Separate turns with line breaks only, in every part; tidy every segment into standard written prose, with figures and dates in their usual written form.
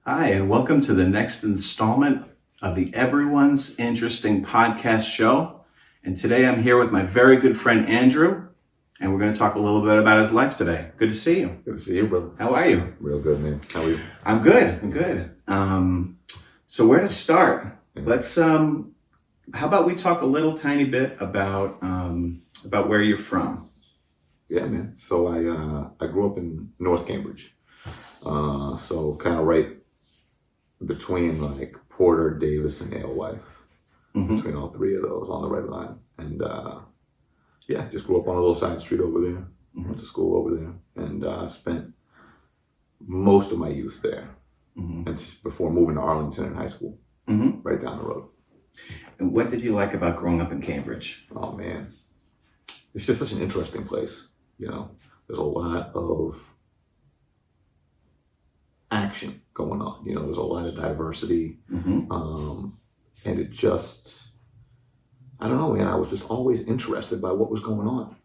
Hi, and welcome to the next installment of the Everyone's Interesting podcast show. And today I'm here with my very good friend Andrew, and we're going to talk a little bit about his life today. Good to see you.
Good to see you, brother.
How are you?
Real good, man. How are you?
I'm good. So where to start? Let's how about we talk a little tiny bit about where you're from?
Yeah, man. So I grew up in North Cambridge. So kind of right between like Porter, Davis, and Alewife. Between all three of those on the red line. And just grew up on a little side street over there. Went to school over there, and spent most of my youth there. And before moving to Arlington in high school, right down the road.
And what did you like about growing up in Cambridge?
Oh man, it's just such an interesting place. You know, there's a lot of action going on. You know, there's a lot of diversity, and it just, I don't know, man. I was just always interested by what was going on.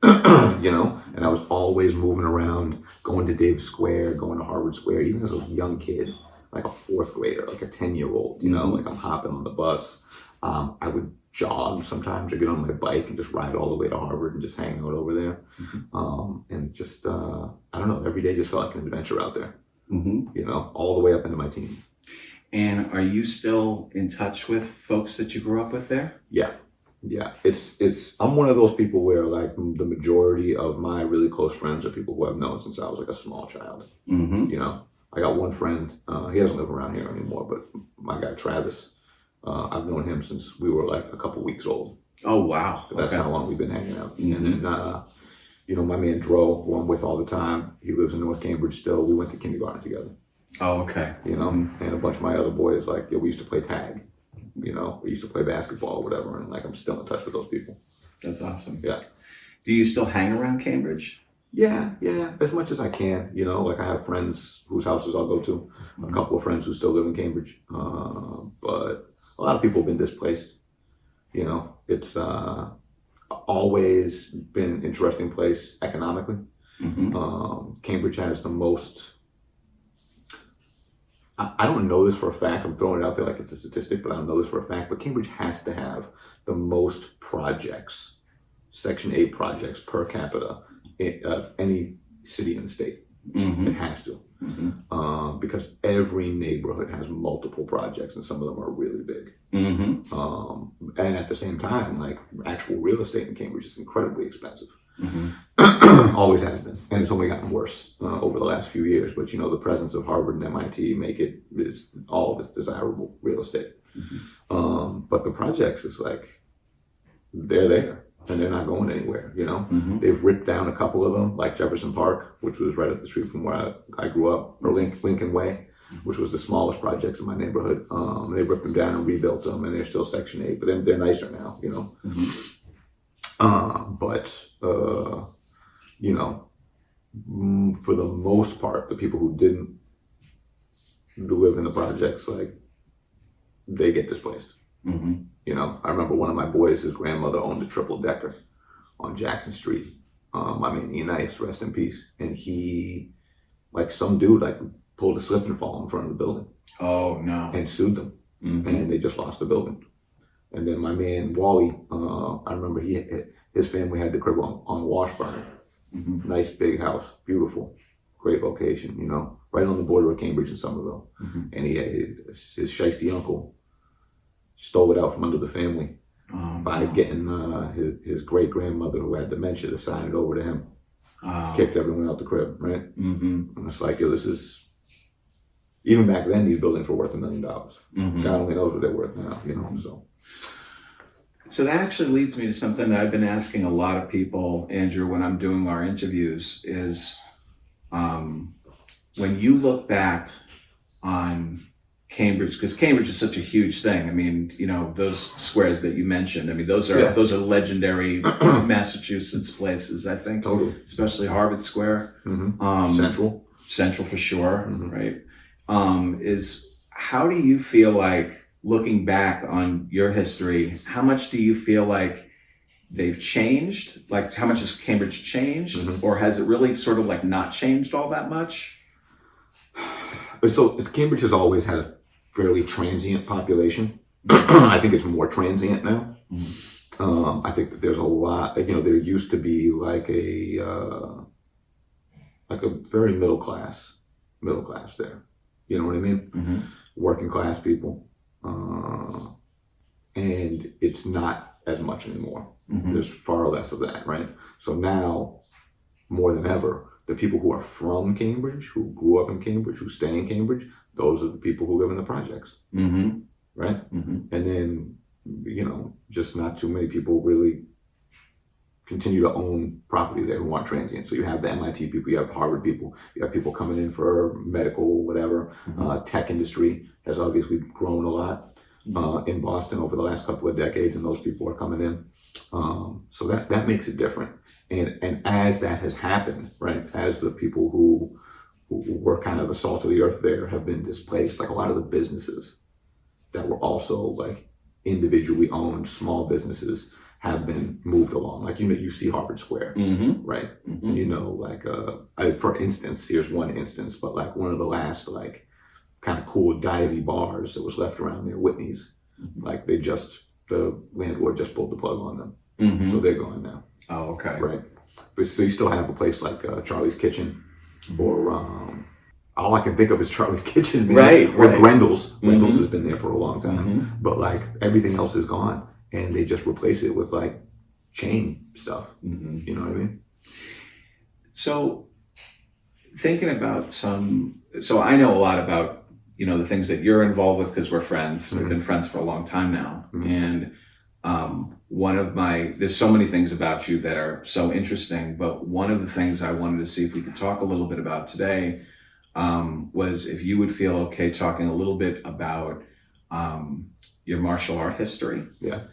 You know, and I was always moving around, going to Davis Square, going to Harvard Square, even as a young kid, like a fourth grader, like a 10-year-old. You know, like I'm hopping on the bus. I would jog sometimes, or get on my bike and just ride all the way to Harvard and just hang out over there. And just, I don't know, every day just felt like an adventure out there, you know, all the way up into my teens.
And are you still in touch with folks that you grew up with there?
Yeah. I'm one of those people where like the majority of my really close friends are people who I've known since I was like a small child. You know, I got one friend, he doesn't live around here anymore, but my guy Travis, I've known him since we were like a couple weeks old.
Oh, wow.
That's how long we've been hanging out. And then, you know, my man Dro, who I'm with all the time, he lives in North Cambridge still. We went to kindergarten together.
Oh, okay.
You know, and a bunch of my other boys, like, we used to play tag. You know, we used to play basketball or whatever, and like I'm still in touch with those people.
That's awesome.
Yeah.
Do you still hang around Cambridge?
Yeah, as much as I can. You know, like I have friends whose houses I'll go to, a couple of friends who still live in Cambridge, but a lot of people have been displaced. You know, it's always been an interesting place economically. Cambridge has the most, I don't know this for a fact, I'm throwing it out there like it's a statistic, but I don't know this for a fact, but Cambridge has to have the most projects, Section 8 projects per capita of any city in the state. It has to. Because every neighborhood has multiple projects and some of them are really big. And at the same time, like actual real estate in Cambridge is incredibly expensive. Always has been, and it's only gotten worse over the last few years. But you know, the presence of Harvard and MIT make it all of its desirable real estate. But the projects is like they're there and they're not going anywhere. You know, they've ripped down a couple of them, like Jefferson Park, which was right up the street from where I grew up, or Lincoln Way, which was the smallest projects in my neighborhood. They ripped them down and rebuilt them, and they're still Section 8, but they're nicer now. You know. You know, for the most part, the people who didn't live in the projects, like, they get displaced. You know, I remember one of my boys, his grandmother owned a triple-decker on Jackson Street. I mean, Nice, rest in peace. And he, like, some dude, like, pulled a slip and fall in front of the building.
Oh, no.
And sued them. And they just lost the building. And then my man Wally, I remember his family had the crib on Washburn. Nice big house, beautiful, great location, you know, right on the border of Cambridge and Somerville. And he had his shiesty uncle stole it out from under the family by getting his great grandmother, who had dementia, to sign it over to him. Kicked everyone out the crib, right? And it's like, yo, this is, even back then, these buildings were worth $1 million. God only knows what they're worth now, you know,
So that actually leads me to something that I've been asking a lot of people, Andrew, when I'm doing our interviews, is when you look back on Cambridge, because Cambridge is such a huge thing. I mean, you know, those squares that you mentioned, I mean, those are legendary Massachusetts places, I think.
Totally.
Especially Harvard Square. Central for sure, right? Is how do you feel like, looking back on your history, how much do you feel like they've changed? Like, how much has Cambridge changed? Or has it really sort of like not changed all that much?
So Cambridge has always had a fairly transient population. I think it's more transient now. I think that there's a lot, there used to be like a very middle class there. You know what I mean? Working class people. And it's not as much anymore. There's far less of that, right? So now, more than ever, the people who are from Cambridge, who grew up in Cambridge, who stay in Cambridge, those are the people who live in the projects, right? And then, just not too many people really continue to own property there who aren't transient. So you have the MIT people, you have Harvard people, you have people coming in for medical, whatever. Tech industry has obviously grown a lot in Boston over the last couple of decades, and those people are coming in. So that makes it different. And as that has happened, right, as the people who were kind of the salt of the earth there have been displaced, like a lot of the businesses that were also like individually owned small businesses have been moved along. Like, you see Harvard Square, right? For instance, here's one instance, but like one of the last like kind of cool divey bars that was left around there, Whitney's, like the landlord just pulled the plug on them. So they're gone now.
Oh, okay.
Right. But so you still have a place like Charlie's Kitchen, or all I can think of is Charlie's Kitchen, man.
Right.
Or Grendel's. Grendel's has been there for a long time, but like everything else is gone, and they just replace it with like chain stuff. You know what I mean?
So thinking about so I know a lot about, the things that you're involved with because we're friends. We've been friends for a long time now. And there's so many things about you that are so interesting, but one of the things I wanted to see if we could talk a little bit about today was if you would feel okay talking a little bit about your martial art history.
Yeah.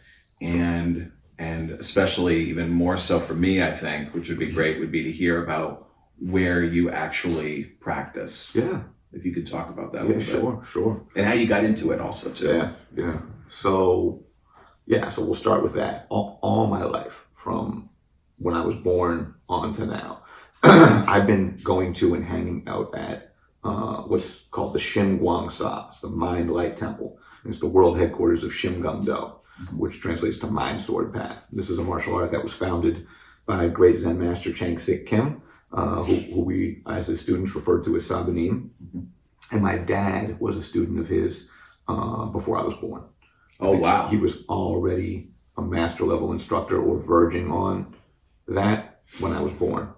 And especially even more so for me, I think, which would be great, would be to hear about where you actually practice.
Yeah.
If you could talk about that a little bit.
Sure.
And how you got into it also too.
Yeah. So we'll start with that. All my life, from when I was born on to now, I've been going to and hanging out at what's called the Shim Guang Sa. It's the Mind Light Temple. And it's the world headquarters of Shim Gum Do, which translates to Mind Sword Path. This is a martial art that was founded by great Zen master Chang Sik Kim, who we, as his students, referred to as Sabanim. And my dad was a student of his before I was born.
Oh, wow.
He was already a master level instructor or verging on that when I was born.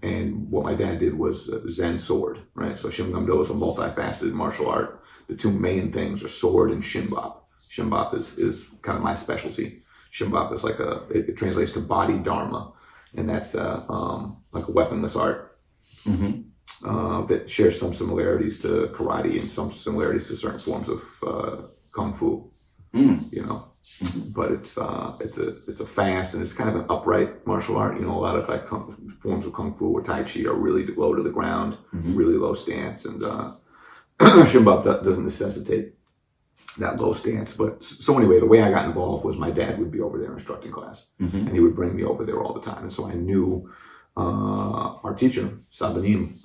And what my dad did was Zen sword, right? So Shim Gum Do is a multifaceted martial art. The two main things are sword and Shimbap. Shimbap is kind of my specialty. Shimbap is like it translates to body dharma. And that's like a weaponless art that shares some similarities to karate and some similarities to certain forms of kung fu. But it's a fast, and it's kind of an upright martial art. A lot of like forms of kung fu or tai chi are really low to the ground, really low stance, and Shimbap doesn't necessitate that low stance. But so anyway, the way I got involved was my dad would be over there instructing class, and he would bring me over there all the time, and so I knew our teacher Sabanim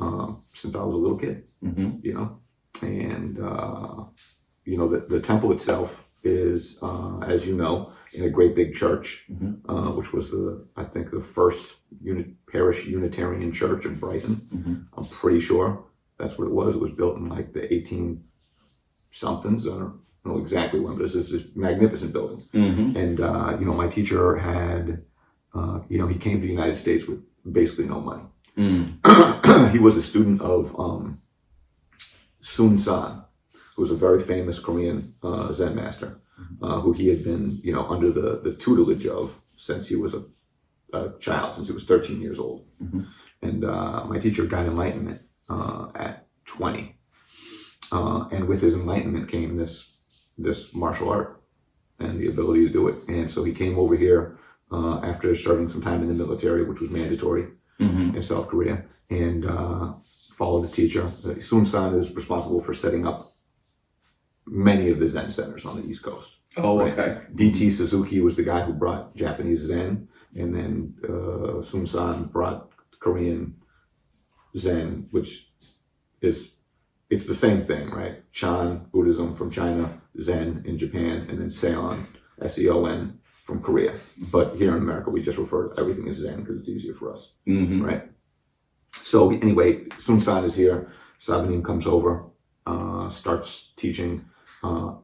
since I was a little kid. And the temple itself is, as you know, in a great big church, which was I think the first parish Unitarian church in Brighton. I'm pretty sure that's what it was. It was built in like the 18 somethings. I don't know exactly when, but it's this magnificent building. And my teacher had, he came to the United States with basically no money. He was a student of Sun San, who was a very famous Korean Zen master, who he had been, under the tutelage of since he was a child, since he was 13 years old. And my teacher got enlightenment at 20. And with his enlightenment came this martial art and the ability to do it. And so he came over here after serving some time in the military, which was mandatory in South Korea, and followed the teacher. Sun San is responsible for setting up many of the Zen centers on the East Coast.
Oh, right? Okay.
D.T. Suzuki was the guy who brought Japanese Zen, and then Sun San brought Korean Zen, which is it's the same thing, right? Chan, Buddhism from China, Zen in Japan, and then Seon, Seon from Korea. But here in America, we just refer to everything as Zen because it's easier for us, right? So anyway, Sun San is here. Sabanim comes over, starts teaching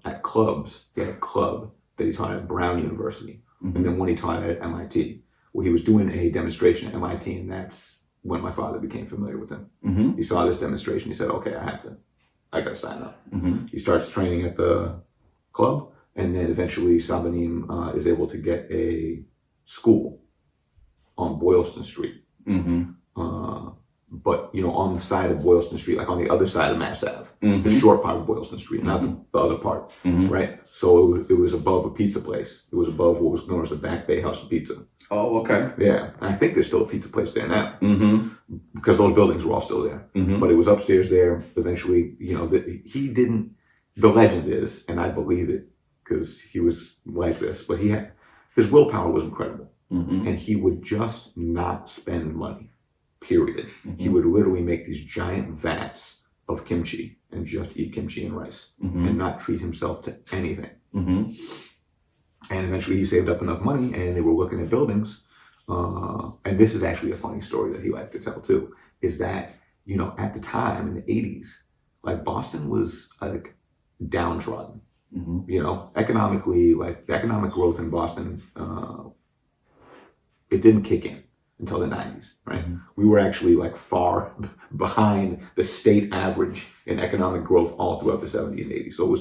at clubs. He had a club that he taught at Brown University. And then one he taught at MIT. Well, he was doing a demonstration at MIT, and that's when my father became familiar with him. He saw this demonstration. He said, okay, I got to sign up. He starts training at the club, and then eventually Sabanim is able to get a school on Boylston Street. But, on the side of Boylston Street, like on the other side of Mass Ave, the short part of Boylston Street, not the other part, right? So it was above a pizza place. It was above what was known as the Back Bay House of Pizza.
Oh, okay.
Yeah, and I think there's still a pizza place there now, because those buildings were all still there. But it was upstairs there. Eventually, he didn't. The legend is, and I believe it, because he was like this. But his willpower was incredible, and he would just not spend money. Period. He would literally make these giant vats of kimchi and just eat kimchi and rice and not treat himself to anything. And eventually he saved up enough money, and they were looking at buildings. And this is actually a funny story that he liked to tell too, is that, at the time in the 80s, like Boston was like downtrodden, economically, like the economic growth in Boston, it didn't kick in until the 90s, right? We were actually like far behind the state average in economic growth all throughout the 70s and 80s. So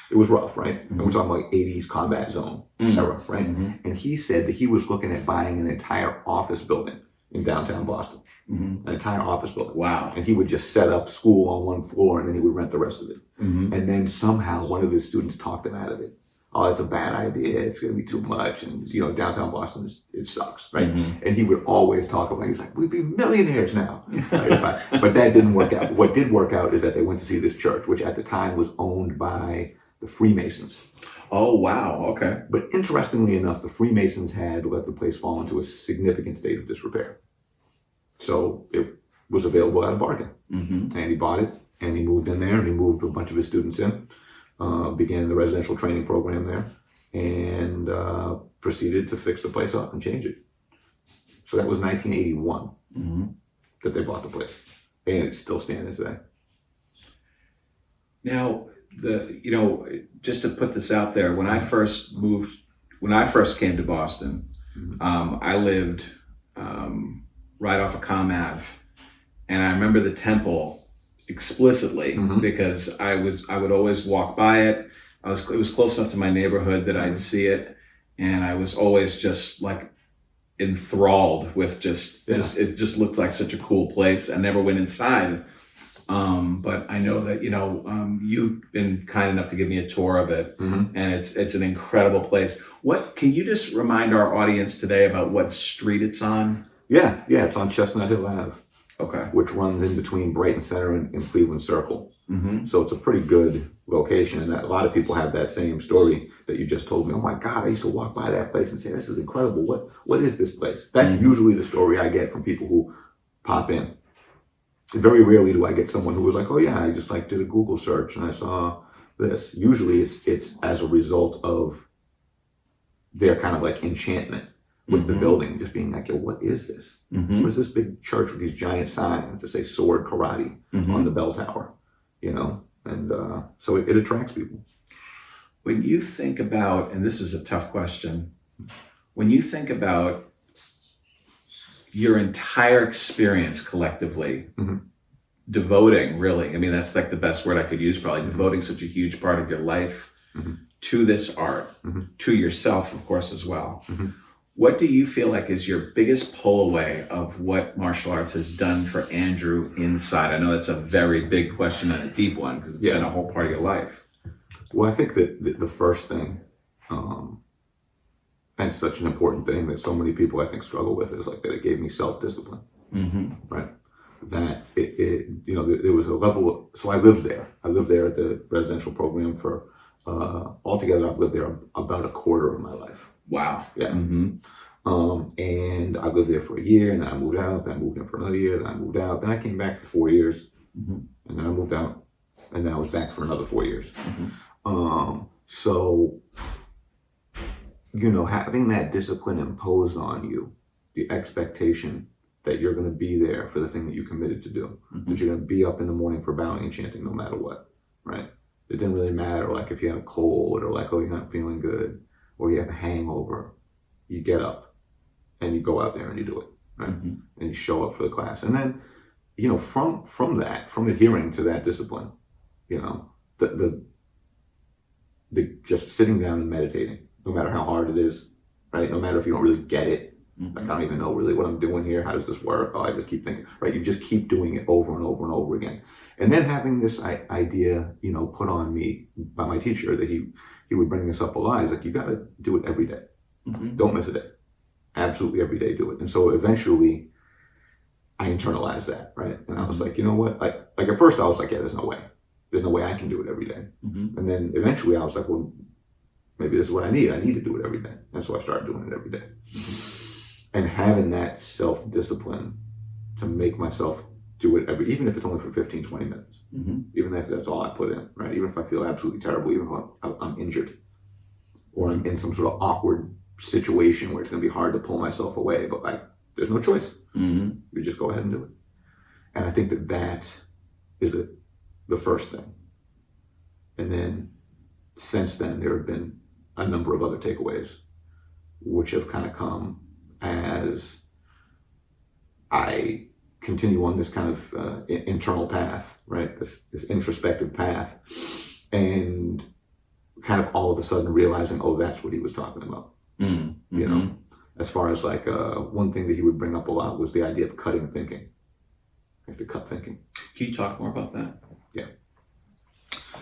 it was rough, right? And we're talking like 80s combat zone era, right? And he said that he was looking at buying an entire office building in downtown Boston, an entire office building.
Wow.
And he would just set up school on one floor, and then he would rent the rest of it. And then somehow one of his students talked him out of it. Oh, it's a bad idea. It's going to be too much. And, downtown Boston, it sucks, right? And he would always talk about, he was like, we'd be millionaires now. But that didn't work out. What did work out is that they went to see this church, which at the time was owned by the Freemasons.
Oh, wow. Okay.
But interestingly enough, the Freemasons had let the place fall into a significant state of disrepair. So it was available at a bargain. And he bought it, and he moved in there, and he moved a bunch of his students in. Began the residential training program there, and proceeded to fix the place up and change it. So that was 1981 that they bought the place, and it's still standing today.
Now, just to put this out there, when I first came to Boston, I lived right off of Comm Ave, and I remember the temple explicitly because I would always walk by it. It was close enough to my neighborhood that I'd see it, and I was always just like enthralled with it just looked like such a cool place. I never went inside, but I know that you've been kind enough to give me a tour of it, and it's an incredible place. What can you just remind our audience today about what street it's on?
Yeah, it's on Chestnut Hill Ave.
Okay.
Which runs in between Brighton Center and Cleveland Circle. So it's a pretty good location, and a lot of people have that same story that you just told me. Oh my God, I used to walk by that place and say, this is incredible. What is this place? That's usually the story I get from people who pop in. Very rarely do I get someone who was like, oh yeah, I just did a Google search and I saw this. Usually it's as a result of their kind of enchantment with the building, just being like, yo, what is this? What is this big church with these giant signs that say sword karate on the bell tower? And so it attracts people.
When you think about, and this is a tough question, when you think about your entire experience collectively, devoting really, that's the best word I could use probably, devoting such a huge part of your life to this art, to yourself, of course, as well. What do you feel like is your biggest pull away of what martial arts has done for Andrew inside? I know that's a very big question and a deep one because it's been a whole part of your life.
Well, I think that the first thing, and such an important thing that so many people I think struggle with, is that it gave me self-discipline, right? That there was a level so I lived there. I lived there at the residential program for, altogether I've lived there about a quarter of my life.
Wow.
Yeah. And I lived there for a year, and then I moved out, then I moved in for another year, then I moved out, then I came back for 4 years, and then I moved out, and then I was back for another 4 years. So, having that discipline imposed on you, the expectation that you're going to be there for the thing that you committed to do, that you're going to be up in the morning for bowing and chanting no matter what, right? It didn't really matter, like, if you had a cold or like, oh, you're not feeling good or you have a hangover. You get up and you go out there and you do it, right? And you show up for the class. And then, from adhering to that discipline, the just sitting down and meditating, no matter how hard it is, right? No matter if you don't really get it, like, I don't even know really what I'm doing here. How does this work? Oh, I just keep thinking, right? You just keep doing it over and over and over again. And then having this idea, put on me by my teacher that he would bring this up a lot. He's like, you got to do it every day. Don't miss a day. Absolutely every day do it. And so eventually I internalized that, right? And I was like, you know what? Like at first I was like, yeah, there's no way. There's no way I can do it every day. And then eventually I was like, well, maybe this is what I need. I need to do it every day. And so I started doing it every day. And having that self-discipline to make myself do it even if it's only for 15, 20 minutes. Even if that's all I put in, right? Even if I feel absolutely terrible, even if I'm injured or I'm in some sort of awkward situation where it's going to be hard to pull myself away, but like, there's no choice. You just go ahead and do it. And I think that is the first thing. And then since then, there have been a number of other takeaways, which have kind of come as I continue on this kind of internal path, right? This introspective path, and kind of all of a sudden realizing, oh, that's what he was talking about. As far as like one thing that he would bring up a lot was the idea of cutting thinking. You have to cut thinking.
Can you talk more about that?
Yeah.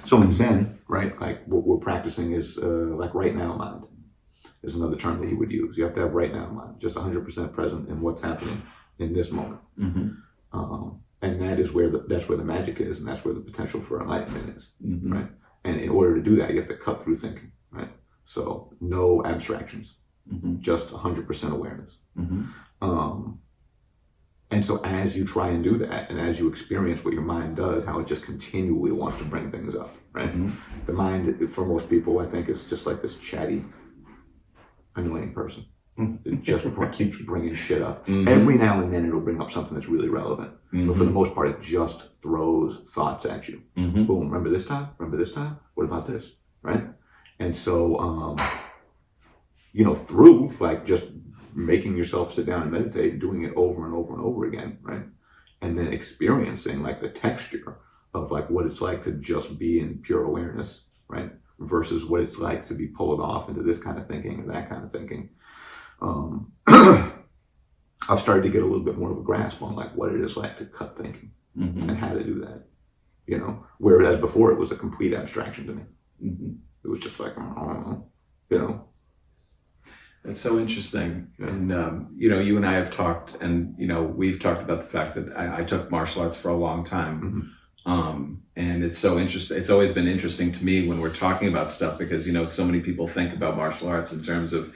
So in Zen, right, like what we're practicing is like right now mind is another term that he would use. You have to have right now mind, just 100% present in what's happening in this moment. And that is that's where the magic is, and that's where the potential for enlightenment is, right? And in order to do that, you have to cut through thinking, right? So no abstractions, just 100% awareness. And so as you try and do that, and as you experience what your mind does, how it just continually wants to bring things up, right? The mind, for most people, I think, is just like this chatty, annoying person. It just keeps bringing shit up. Every now and then it'll bring up something that's really relevant. But for the most part, it just throws thoughts at you. Boom, remember this time? Remember this time? What about this? Right? And so, through like just making yourself sit down and meditate, doing it over and over and over again, right? And then experiencing like the texture of like what it's like to just be in pure awareness, right? Versus what it's like to be pulled off into this kind of thinking and that kind of thinking. I've started to get a little bit more of a grasp on like what it is like to cut thinking and how to do that, whereas before it was a complete abstraction to me. It was just like, I don't know,
That's so interesting. And, you and I have talked, and, we've talked about the fact that I took martial arts for a long time. And it's so interesting. It's always been interesting to me when we're talking about stuff because, so many people think about martial arts in terms of,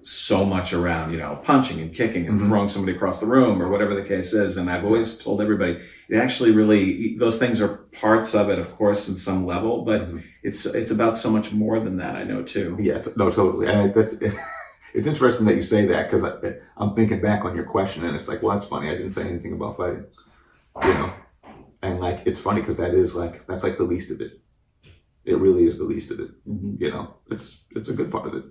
so much around, punching and kicking and throwing somebody across the room or whatever the case is. And I've always told everybody, it actually really, those things are parts of it, of course, in some level, but it's about so much more than that, I know too.
Yeah, no, totally. And it's interesting that you say that because I'm thinking back on your question and it's like, well, that's funny. I didn't say anything about fighting, And like, it's funny because that's like the least of it. It really is the least of it. It's a good part of it.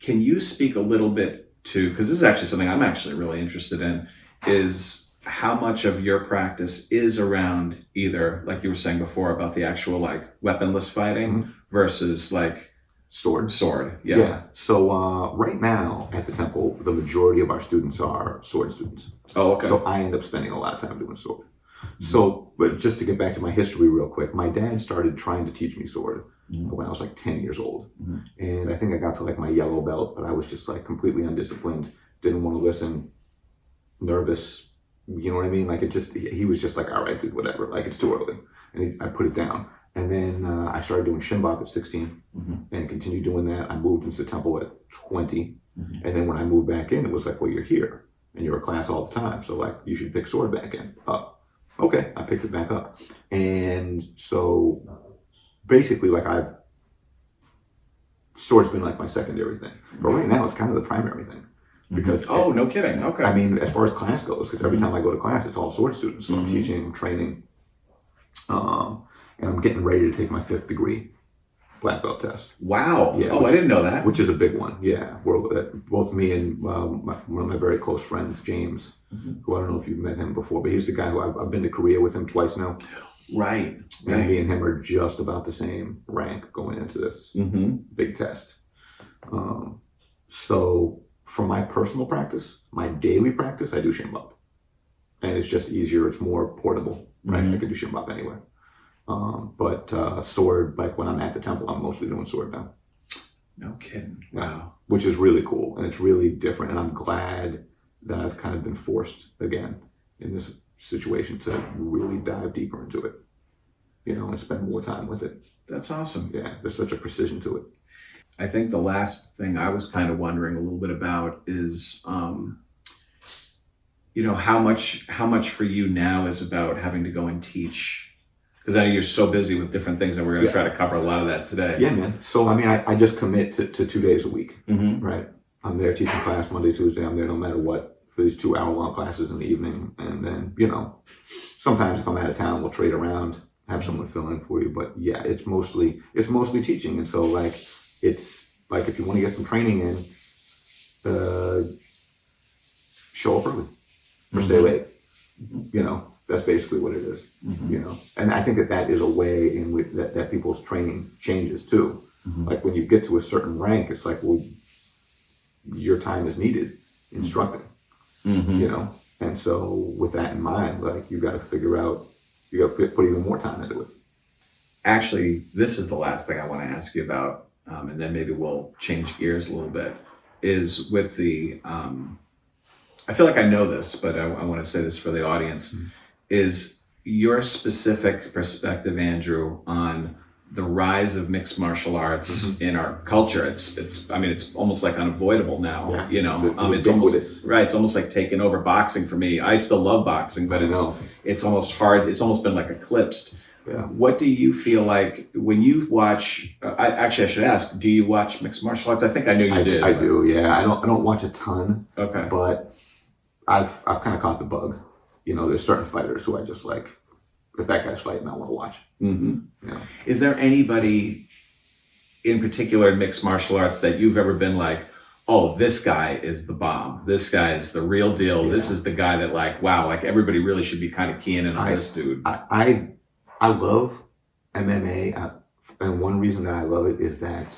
Can you speak a little bit to, because this is actually something I'm actually really interested in, is how much of your practice is around either, like you were saying before, about the actual like weaponless fighting versus like sword. Yeah.
So right now at the temple, the majority of our students are sword students.
Oh, okay.
So I end up spending a lot of time doing sword. So, but just to get back to my history real quick, my dad started trying to teach me sword when I was like 10 years old. And I think I got to like my yellow belt, but I was just like completely undisciplined, didn't want to listen, nervous, you know what I mean? Like he was just like, all right, dude, whatever, like it's too early. And I put it down. And then I started doing Shinbok at 16 and continued doing that. I moved into the temple at 20. And then when I moved back in, it was like, well, you're here and you're a class all the time. So like, you should pick sword back up. Okay, I picked it back up. And so basically, like sword's been like my secondary thing. But right now it's kind of the primary thing. Because
oh, no kidding. Okay.
I mean, as far as class goes, because every time I go to class, it's all sword students. So I'm teaching, training, and I'm getting ready to take my 5th degree black belt test.
Wow.
Yeah,
I didn't know that.
Which is a big one. Yeah. Both me and one of my very close friends, James, who I don't know if you've met him before, but he's the guy who I've been to Korea with him twice now.
Right.
And me and him are just about the same rank going into this big test. So for my personal practice, my daily practice, I do shimbap. And it's just easier. It's more portable, right? I can do shimbap anywhere. But sword, like when I'm at the temple, I'm mostly doing sword now.
No kidding. Wow.
Which is really cool. And it's really different. And I'm glad that I've kind of been forced again in this situation to really dive deeper into it, and spend more time with it.
That's awesome.
Yeah, there's such a precision to it.
I think the last thing I was kind of wondering a little bit about is, how much for you now is about having to go and teach. Because I know you're so busy with different things, and we're going to try to cover a lot of that today.
Yeah, man. So, I mean, I just commit to 2 days a week, right? I'm there teaching class Monday, Tuesday. I'm there no matter what for these 2-hour-long classes in the evening. And then, sometimes if I'm out of town, we'll trade around, have someone fill in for you. But yeah, it's mostly teaching. And so, like, it's like if you want to get some training in, show up early or stay late. That's basically what it is, And I think that is a way in which that people's training changes too. Like when you get to a certain rank, it's like, well, your time is needed instructing, And so with that in mind, like you got to figure out, you got to put even more time into it.
Actually, this is the last thing I want to ask you about, and then maybe we'll change gears a little bit, is with the, I feel like I know this, but I want to say this for the audience, is your specific perspective, Andrew, on the rise of mixed martial arts in our culture. It's almost like unavoidable now, it's almost, right. It's almost like taking over boxing for me. I still love boxing, but it's almost hard. It's almost been like eclipsed. Yeah. What do you feel like when you watch, I should ask, do you watch mixed martial arts? I think I knew you did.
I do. Yeah. I don't watch a ton.
Okay.
But I've kind of caught the bug. There's certain fighters who I just like, if that guy's fighting, I want to watch.
Is there anybody in particular in mixed martial arts that you've ever been like, oh, this guy is the bomb. This guy is the real deal. Yeah. This is the guy that like, wow, like everybody really should be kind of keying in on this dude.
I love MMA. And one reason that I love it is that,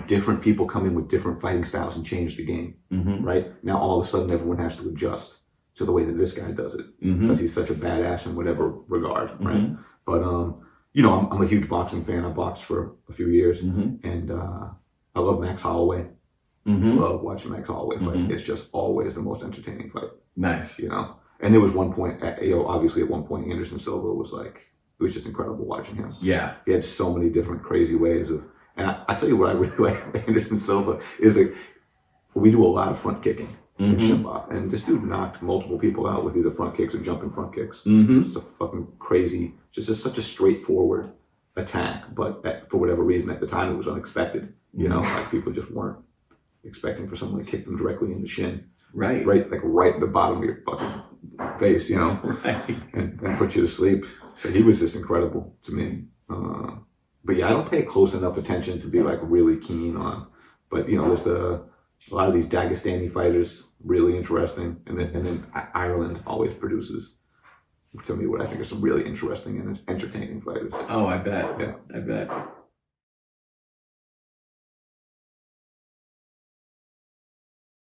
different people come in with different fighting styles and change the game, right? Now, all of a sudden, everyone has to adjust to the way that this guy does it because he's such a badass in whatever regard, right? But, I'm a huge boxing fan. I boxed for a few years and I love Max Holloway. Love watching Max Holloway fight. It's just always the most entertaining fight.
Nice.
And there was one point, obviously at one point, Anderson Silva was like, it was just incredible watching him.
Yeah.
He had so many different crazy ways of, and I tell you what I really like about Anderson Silva is that we do a lot of front kicking. In shimbap, and this dude knocked multiple people out with either front kicks or jumping front kicks. It's a fucking crazy, just such a straightforward attack, but for whatever reason at the time it was unexpected. Like people just weren't expecting for someone to kick them directly in the shin,
right
at the bottom of your fucking face,
right.
and put you to sleep. So he was just incredible to me. But yeah, I don't pay close enough attention to be like really keen on. But there's a lot of these Dagestani fighters, really interesting. And then Ireland always produces, to me, what I think are some really interesting and entertaining fighters.
Oh, I bet.
Yeah.
I bet.